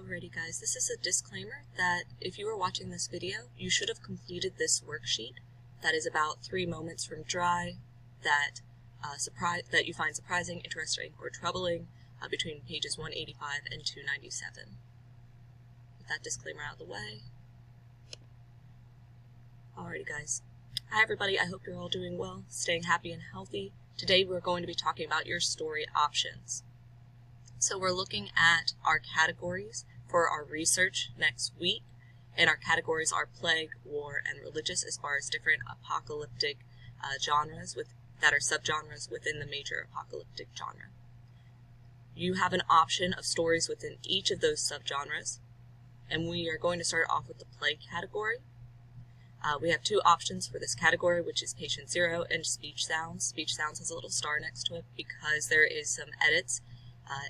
Alrighty guys, this is a disclaimer that if you are watching this video, you should have completed this worksheet that is about 3 moments from dry that you find surprising, interesting, or troubling between pages 185 and 297. With that disclaimer out of the way. Alrighty guys. Hi everybody, I hope you're all doing well, staying happy and healthy. Today we're going to be talking about your story options. So we're looking at our categories for our research next week, and our categories are plague, war, and religious as far as different apocalyptic genres that are subgenres within the major apocalyptic genre. You have an option of stories within each of those subgenres, and we are going to start off with the plague category. We have 2 options for this category, which is patient 0 and speech sounds. Speech sounds has a little star next to it because there is some edits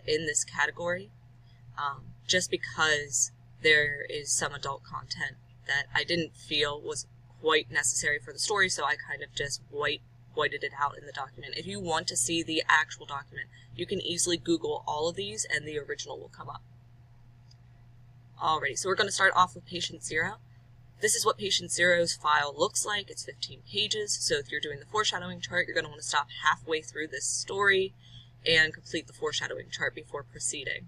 in this category, just because there is some adult content that I didn't feel was quite necessary for the story, so I kind of just whited it out in the document. If you want to see the actual document, you can easily Google all of these and the original will come up. Alrighty, so we're going to start off with patient 0. This is what patient 0's file looks like. It's 15 pages, so if you're doing the foreshadowing chart, you're going to want to stop halfway through this story and complete the foreshadowing chart before proceeding.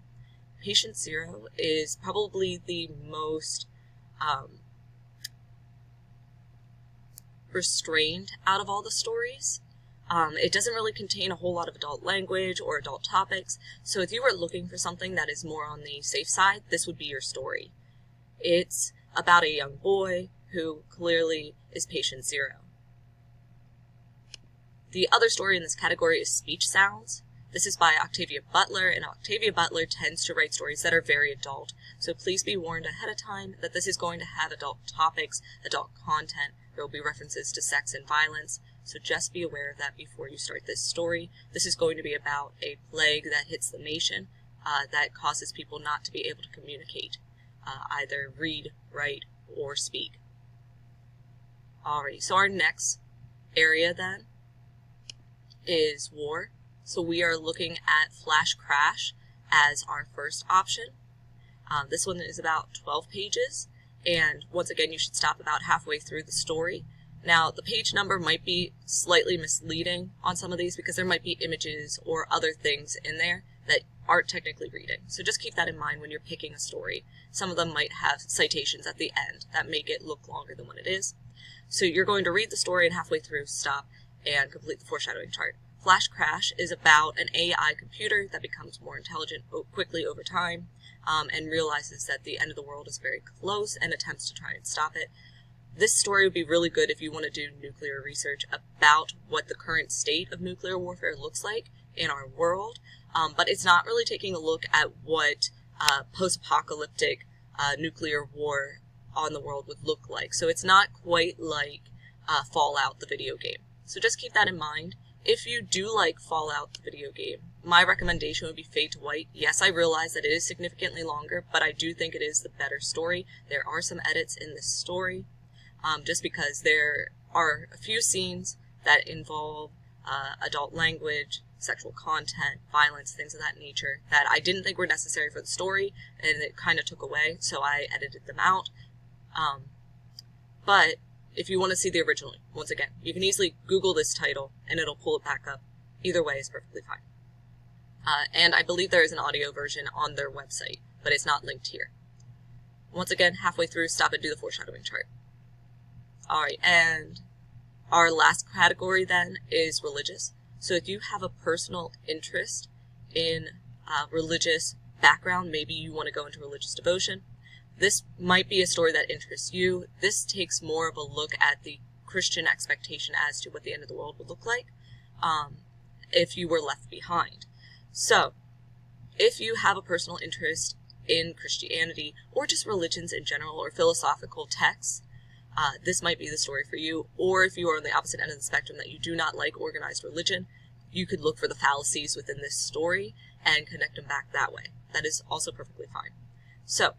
Patient 0 is probably the most restrained out of all the stories. It doesn't really contain a whole lot of adult language or adult topics, so if you were looking for something that is more on the safe side, this would be your story. It's about a young boy who clearly is patient 0. The other story in this category is speech sounds. This is by Octavia Butler, and Octavia Butler tends to write stories that are very adult, so please be warned ahead of time that this is going to have adult topics, adult content. There will be references to sex and violence, so just be aware of that before you start this story. This is going to be about a plague that hits the nation that causes people not to be able to communicate, either read, write, or speak. Alrighty, so our next area then is war. So we are looking at Flash Crash as our first option. This one is about 12 pages, and once again you should stop about halfway through the story. Now the page number might be slightly misleading on some of these because there might be images or other things in there that aren't technically reading. So just keep that in mind when you're picking a story. Some of them might have citations at the end that make it look longer than what it is. So you're going to read the story and halfway through stop and complete the foreshadowing chart. Flash Crash is about an AI computer that becomes more intelligent quickly over time and realizes that the end of the world is very close and attempts to try and stop it. This story would be really good if you want to do nuclear research about what the current state of nuclear warfare looks like in our world, but it's not really taking a look at what post-apocalyptic nuclear war on the world would look like. So it's not quite like Fallout, the video game. So just keep that in mind. If you do like Fallout, the video game, my recommendation would be Fade to White. Yes, I realize that it is significantly longer, but I do think it is the better story. There are some edits in this story, just because there are a few scenes that involve adult language, sexual content, violence, things of that nature that I didn't think were necessary for the story, and it kind of took away, so I edited them out. But if you want to see the original, once again, you can easily Google this title and it'll pull it back up. Either way is perfectly fine. And I believe there is an audio version on their website, but it's not linked here. Once again, halfway through, stop and do the foreshadowing chart. Alright, and our last category then is religious. So if you have a personal interest in religious background, maybe you want to go into religious devotion, this might be a story that interests you. This takes more of a look at the Christian expectation as to what the end of the world would look like if you were left behind. So, if you have a personal interest in Christianity or just religions in general or philosophical texts, this might be the story for you. Or if you are on the opposite end of the spectrum that you do not like organized religion, you could look for the fallacies within this story and connect them back that way. That is also perfectly fine. So,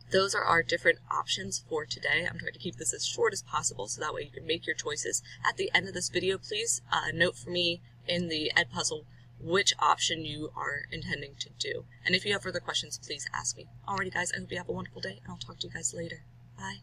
those are our different options for today. I'm trying to keep this as short as possible so that way you can make your choices. At the end of this video, please note for me in the Edpuzzle which option you are intending to do. And if you have further questions, please ask me. Alrighty guys, I hope you have a wonderful day, and I'll talk to you guys later. Bye.